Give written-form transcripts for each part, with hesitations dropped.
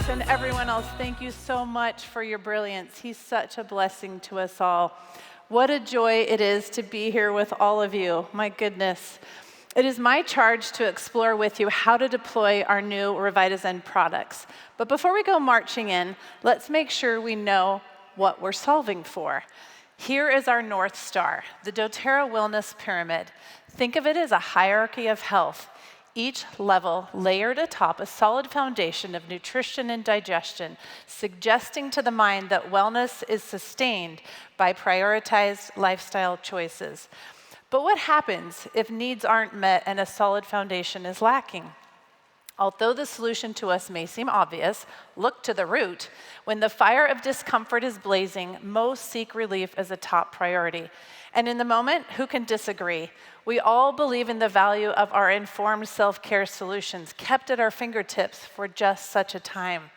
Alex and everyone else, thank you so much for your brilliance. He's such a blessing to us all. What a joy it is to be here with all of you. My goodness. It is my charge to explore with you how to deploy our new Revitazen products. But before we go marching in, let's make sure we know what we're solving for. Here is our North Star, the doTERRA Wellness Pyramid. Think of it as a hierarchy of health, each level layered atop a solid foundation of nutrition and digestion, suggesting to the mind that wellness is sustained by prioritized lifestyle choices. But what happens if needs aren't met and a solid foundation is lacking? Although the solution to us may seem obvious, look to the root. When the fire of discomfort is blazing, most seek relief as a top priority. And in the moment, who can disagree? We all believe in the value of our informed self-care solutions, kept at our fingertips for just such a time.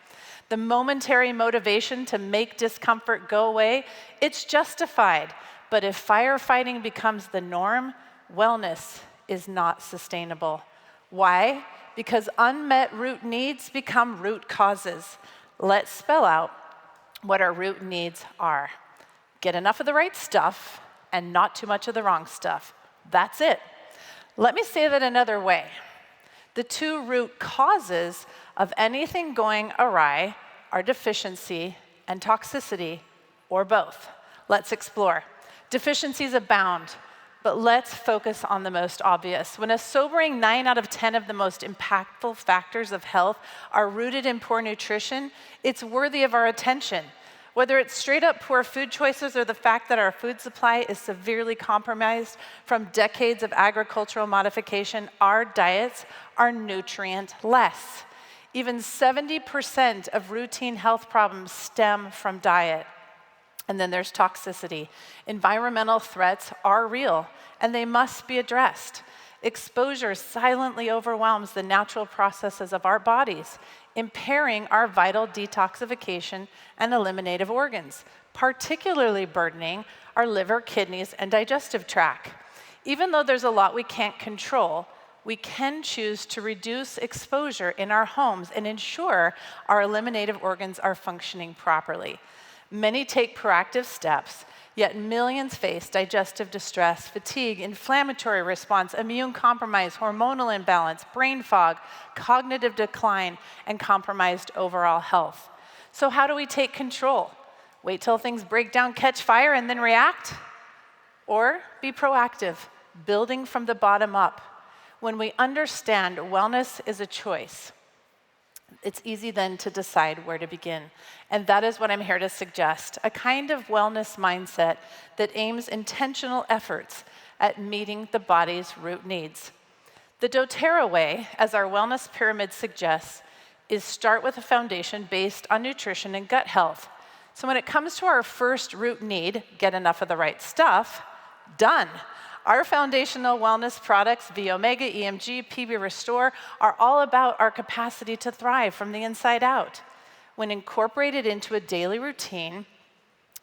The momentary motivation to make discomfort go away, it's justified. But if firefighting becomes the norm, wellness is not sustainable. Why? Because unmet root needs become root causes. Let's spell out what our root needs are. Get enough of the right stuff and not too much of the wrong stuff. That's it. Let me say that another way. The two root causes of anything going awry are deficiency and toxicity, or both. Let's explore. Deficiencies abound, but let's focus on the most obvious. When a sobering 9 out of 10 of the most impactful factors of health are rooted in poor nutrition, it's worthy of our attention. Whether it's straight up poor food choices or the fact that our food supply is severely compromised from decades of agricultural modification, our diets are nutrient-less. Even 70% of routine health problems stem from diet. And then there's toxicity. Environmental threats are real, and they must be addressed. Exposure silently overwhelms the natural processes of our bodies, impairing our vital detoxification and eliminative organs, particularly burdening our liver, kidneys, and digestive tract. Even though there's a lot we can't control, we can choose to reduce exposure in our homes and ensure our eliminative organs are functioning properly. Many take proactive steps, yet millions face digestive distress, fatigue, inflammatory response, immune compromise, hormonal imbalance, brain fog, cognitive decline, and compromised overall health. So how do we take control? Wait till things break down, catch fire, and then react? Or be proactive, building from the bottom up. When we understand wellness is a choice, it's easy then to decide where to begin. And that is what I'm here to suggest, a kind of wellness mindset that aims intentional efforts at meeting the body's root needs. The doTERRA way, as our wellness pyramid suggests, is start with a foundation based on nutrition and gut health. So when it comes to our first root need, get enough of the right stuff, done. Our foundational wellness products, V-Omega, EMG, PB Restore, are all about our capacity to thrive from the inside out. When incorporated into a daily routine,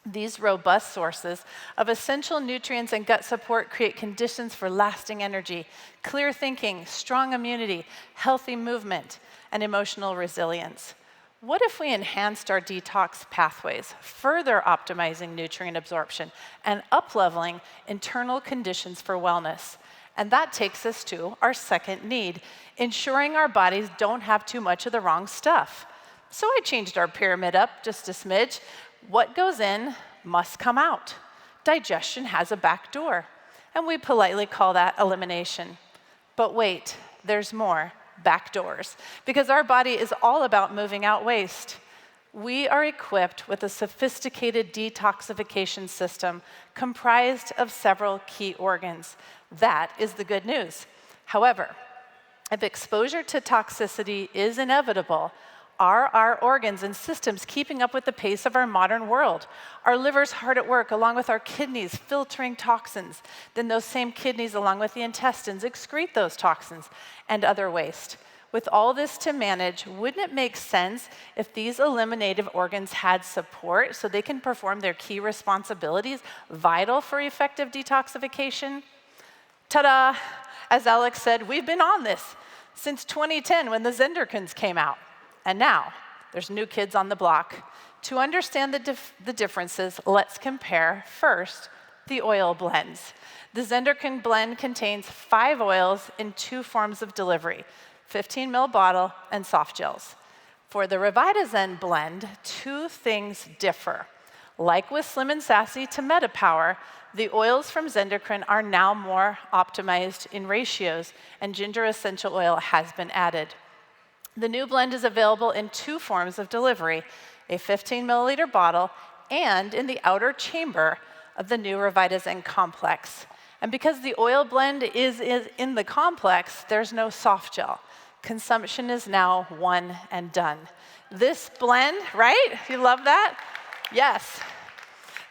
these robust sources of essential nutrients and gut support create conditions for lasting energy, clear thinking, strong immunity, healthy movement, and emotional resilience. What if we enhanced our detox pathways, further optimizing nutrient absorption and up-leveling internal conditions for wellness? And that takes us to our second need, ensuring our bodies don't have too much of the wrong stuff. So I changed our pyramid up just a smidge. What goes in must come out. Digestion has a back door, and we politely call that elimination. But wait, there's more. Back doors, because our body is all about moving out waste. We are equipped with a sophisticated detoxification system comprised of several key organs. That is the good news. However, if exposure to toxicity is inevitable, are our organs and systems keeping up with the pace of our modern world? Our liver's hard at work, along with our kidneys, filtering toxins. Then those same kidneys, along with the intestines, excrete those toxins and other waste. With all this to manage, wouldn't it make sense if these eliminative organs had support so they can perform their key responsibilities vital for effective detoxification? Ta-da! As Alex said, we've been on this since 2010 when the Zendocrines came out. And now, There's new kids on the block. To understand the differences, let's compare first the oil blends. The Zendocrine blend contains 5 oils in 2 forms of delivery, 15 ml bottle and soft gels. For the Revitazen blend, 2 things differ. Like with Slim and Sassy to MetaPower, the oils from Zendocrine are now more optimized in ratios, and ginger essential oil has been added. The new blend is available in 2 forms of delivery, a 15 milliliter bottle and in the outer chamber of the new Revitazen complex. And because the oil blend is in the complex, there's no soft gel. Consumption is now one and done. This blend, right? You love that? Yes.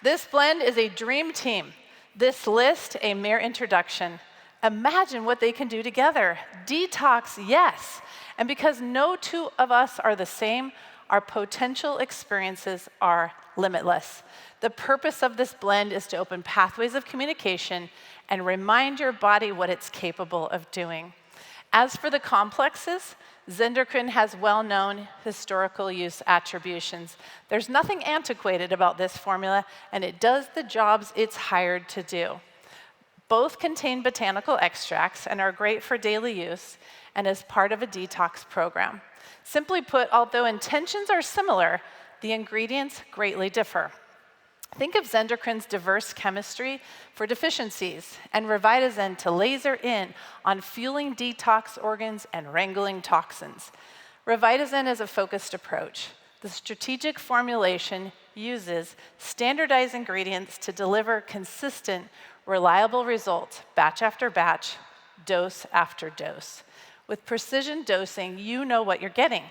This blend is a dream team. This list, a mere introduction. Imagine what they can do together. Detox, yes. And because no 2 of us are the same, our potential experiences are limitless. The purpose of this blend is to open pathways of communication and remind your body what it's capable of doing. As for the complexes, Zendocrine has well-known historical use attributions. There's nothing antiquated about this formula, and it does the jobs it's hired to do. Both contain botanical extracts and are great for daily use and as part of a detox program. Simply put, although intentions are similar, the ingredients greatly differ. Think of Zendocrine's diverse chemistry for deficiencies and Revitazen to laser in on fueling detox organs and wrangling toxins. Revitazen is a focused approach. The strategic formulation uses standardized ingredients to deliver consistent, reliable results, batch after batch, dose after dose. With precision dosing, you know what you're getting.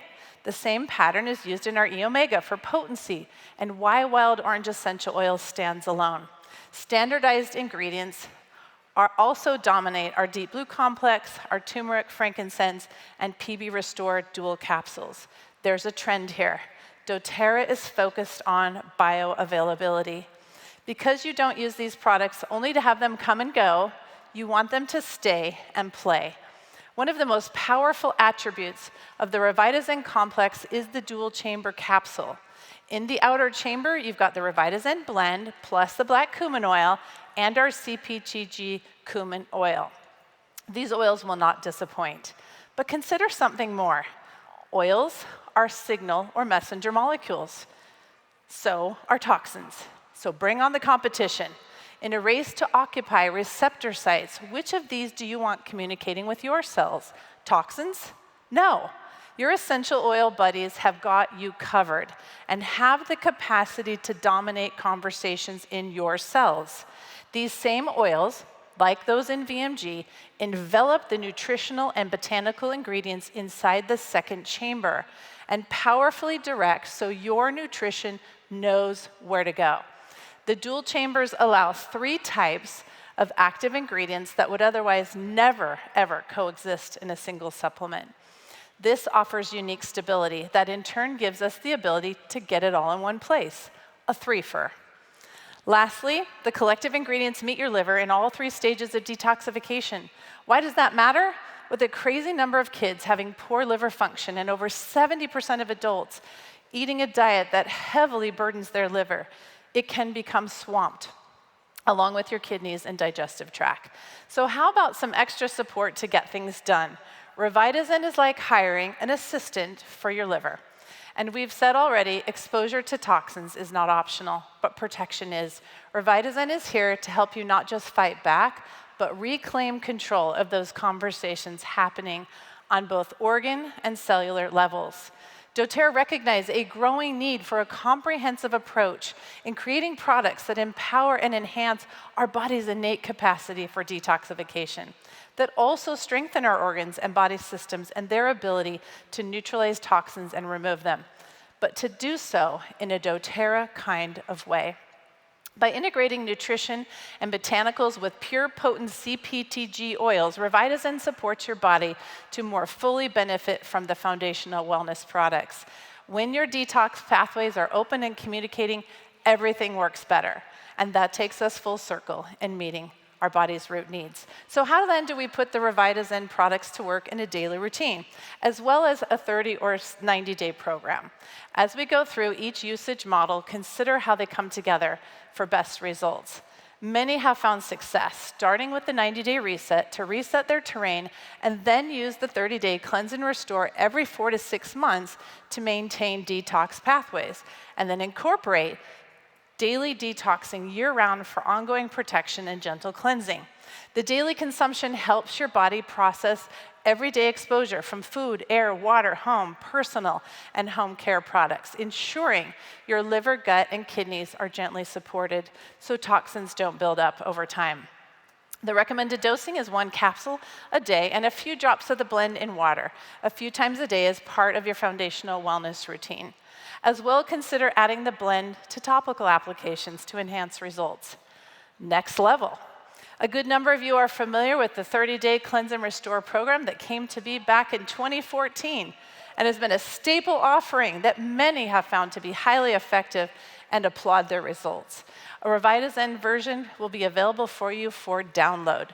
The same pattern is used in our E-Omega for potency and why wild orange essential oil stands alone. Standardized ingredients also dominate our Deep Blue Complex, our turmeric, frankincense, and PB Restore dual capsules. There's a trend here. doTERRA is focused on bioavailability. Because you don't use these products only to have them come and go, you want them to stay and play. One of the most powerful attributes of the Revitazen complex is the dual chamber capsule. In the outer chamber, you've got the Revitazen blend plus the black cumin oil and our CPGG cumin oil. These oils will not disappoint. But consider something more. Oils are signal or messenger molecules. So are toxins. So bring on the competition. In a race to occupy receptor sites, which of these do you want communicating with your cells? Toxins? No. Your essential oil buddies have got you covered and have the capacity to dominate conversations in your cells. These same oils, like those in VMG, envelop the nutritional and botanical ingredients inside the second chamber and powerfully direct so your nutrition knows where to go. The dual chambers allow 3 types of active ingredients that would otherwise never, ever coexist in a single supplement. This offers unique stability that in turn gives us the ability to get it all in one place, a 3-fer. Lastly, the collective ingredients meet your liver in all 3 stages of detoxification. Why does that matter? With a crazy number of kids having poor liver function and over 70% of adults eating a diet that heavily burdens their liver, it can become swamped, along with your kidneys and digestive tract. So how about some extra support to get things done? Revitazen is like hiring an assistant for your liver. And we've said already, exposure to toxins is not optional, but protection is. Revitazen is here to help you not just fight back, but reclaim control of those conversations happening on both organ and cellular levels. doTERRA recognized a growing need for a comprehensive approach in creating products that empower and enhance our body's innate capacity for detoxification, that also strengthen our organs and body systems and their ability to neutralize toxins and remove them, but to do so in a doTERRA kind of way. By integrating nutrition and botanicals with pure, potent CPTG oils, Revitazen supports your body to more fully benefit from the foundational wellness products. When your detox pathways are open and communicating, everything works better. And that takes us full circle in meeting our body's root needs. So how then do we put the Revitazen products to work in a daily routine, as well as a 30 or 90-day program? As we go through each usage model, consider how they come together for best results. Many have found success, starting with the 90-day reset to reset their terrain, and then use the 30-day cleanse and restore every 4 to 6 months to maintain detox pathways, and then incorporate daily detoxing year-round for ongoing protection and gentle cleansing. The daily consumption helps your body process everyday exposure from food, air, water, home, personal, and home care products, ensuring your liver, gut, and kidneys are gently supported so toxins don't build up over time. The recommended dosing is 1 capsule a day and a few drops of the blend in water a few times a day as part of your foundational wellness routine. As well, consider adding the blend to topical applications to enhance results. Next level. A good number of you are familiar with the 30-day Cleanse and Restore program that came to be back in 2014 and has been a staple offering that many have found to be highly effective and applaud their results. A Revitazen version will be available for you for download.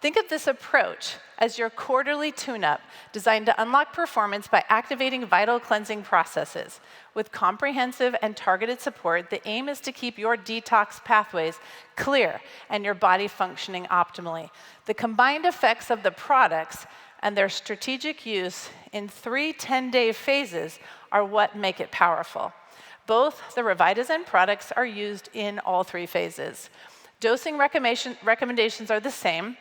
Think of this approach as your quarterly tune-up designed to unlock performance by activating vital cleansing processes. With comprehensive and targeted support, the aim is to keep your detox pathways clear and your body functioning optimally. The combined effects of the products and their strategic use in 3 10-day phases are what make it powerful. Both the Revitazen products are used in all 3 phases. Dosing recommendations are the same,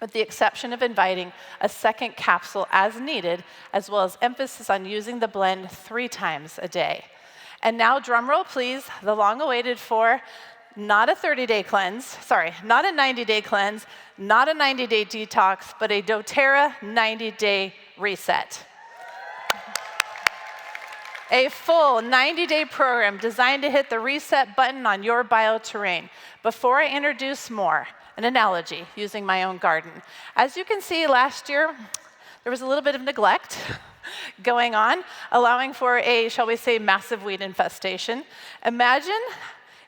with the exception of inviting a second capsule as needed, as well as emphasis on using the blend 3 times a day. And now, drum roll please, the long-awaited for not a 30-day cleanse, not a 90-day cleanse, not a 90-day detox, but a doTERRA 90-day reset. A full 90-day program designed to hit the reset button on your bioterrain. Before I introduce more, an analogy using my own garden. As you can see, last year, there was a little bit of neglect going on, allowing for a, shall we say, massive weed infestation. Imagine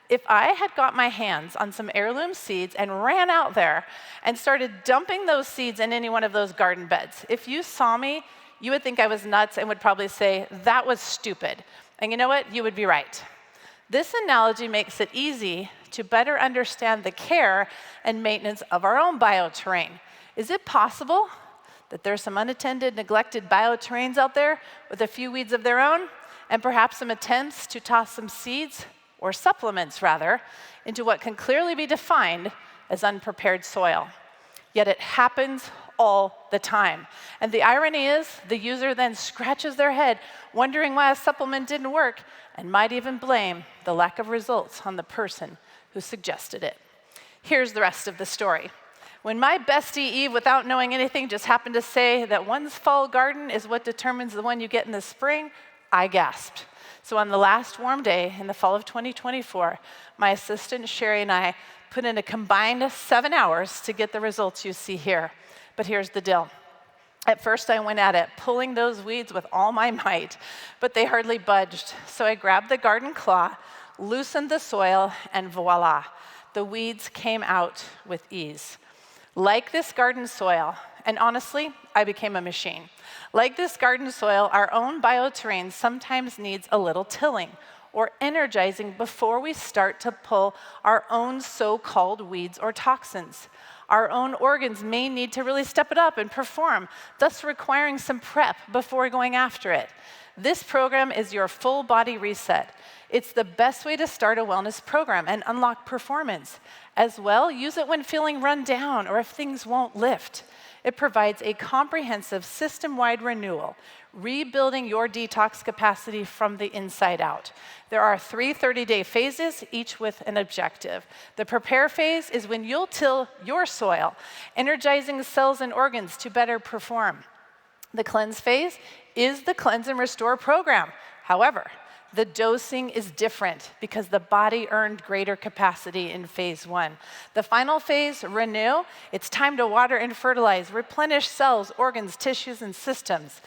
if I had got my hands on some heirloom seeds and ran out there and started dumping those seeds in any one of those garden beds. If you saw me, you would think I was nuts and would probably say, that was stupid. And you know what? You would be right. This analogy makes it easy to better understand the care and maintenance of our own bioterrain. Is it possible that there's some unattended, neglected bioterrains out there with a few weeds of their own, and perhaps some attempts to toss some seeds, or supplements rather, into what can clearly be defined as unprepared soil? Yet it happens all the time. And the irony is, the user then scratches their head, wondering why a supplement didn't work, and might even blame the lack of results on the person who suggested it. Here's the rest of the story. When my bestie Eve, without knowing anything, just happened to say that one's fall garden is what determines the one you get in the spring, I gasped. So on the last warm day in the fall of 2024, my assistant Sherry and I put in a combined 7 hours to get the results you see here. But here's the deal. At first I went at it, pulling those weeds with all my might, but they hardly budged. So I grabbed the garden claw, loosened the soil, and voila, the weeds came out with ease. Like this garden soil, and honestly, I became a machine. Like this garden soil, our own bioterrain sometimes needs a little tilling or energizing before we start to pull our own so-called weeds or toxins. Our own organs may need to really step it up and perform, thus requiring some prep before going after it. This program is your full body reset. It's the best way to start a wellness program and unlock performance. As well, use it when feeling run down or if things won't lift. It provides a comprehensive system-wide renewal, rebuilding your detox capacity from the inside out. There are 3 30-day phases, each with an objective. The prepare phase is when you'll till your soil, energizing cells and organs to better perform. The cleanse phase is the cleanse and restore program. However, the dosing is different because the body earned greater capacity in phase 1. The final phase, renew, it's time to water and fertilize, replenish cells, organs, tissues, and systems.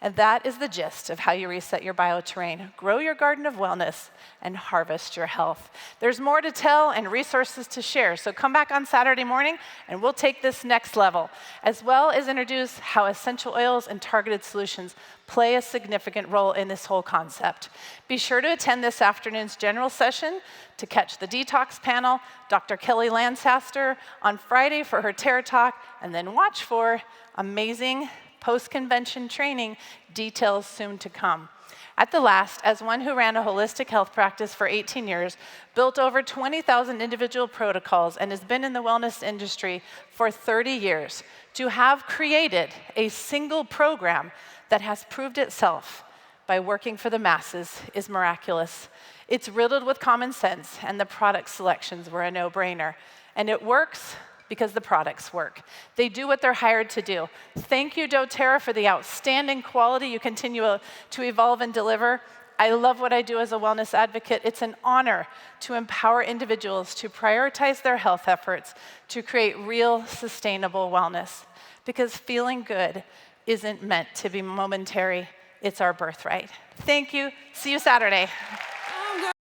And that is the gist of how you reset your bioterrain, grow your garden of wellness, and harvest your health. There's more to tell and resources to share, so come back on Saturday morning and we'll take this next level, as well as introduce how essential oils and targeted solutions play a significant role in this whole concept. Be sure to attend this afternoon's general session to catch the detox panel, Dr. Kelly Lancaster on Friday for her Terra Talk, and then watch for amazing post-convention training, details soon to come. At the last, as one who ran a holistic health practice for 18 years, built over 20,000 individual protocols, and has been in the wellness industry for 30 years, to have created a single program that has proved itself by working for the masses is miraculous. It's riddled with common sense, and the product selections were a no-brainer. And it works because the products work. They do what they're hired to do. Thank you, doTERRA, for the outstanding quality you continue to evolve and deliver. I love what I do as a wellness advocate. It's an honor to empower individuals to prioritize their health efforts to create real, sustainable wellness. Because feeling good isn't meant to be momentary. It's our birthright. Thank you. See you Saturday.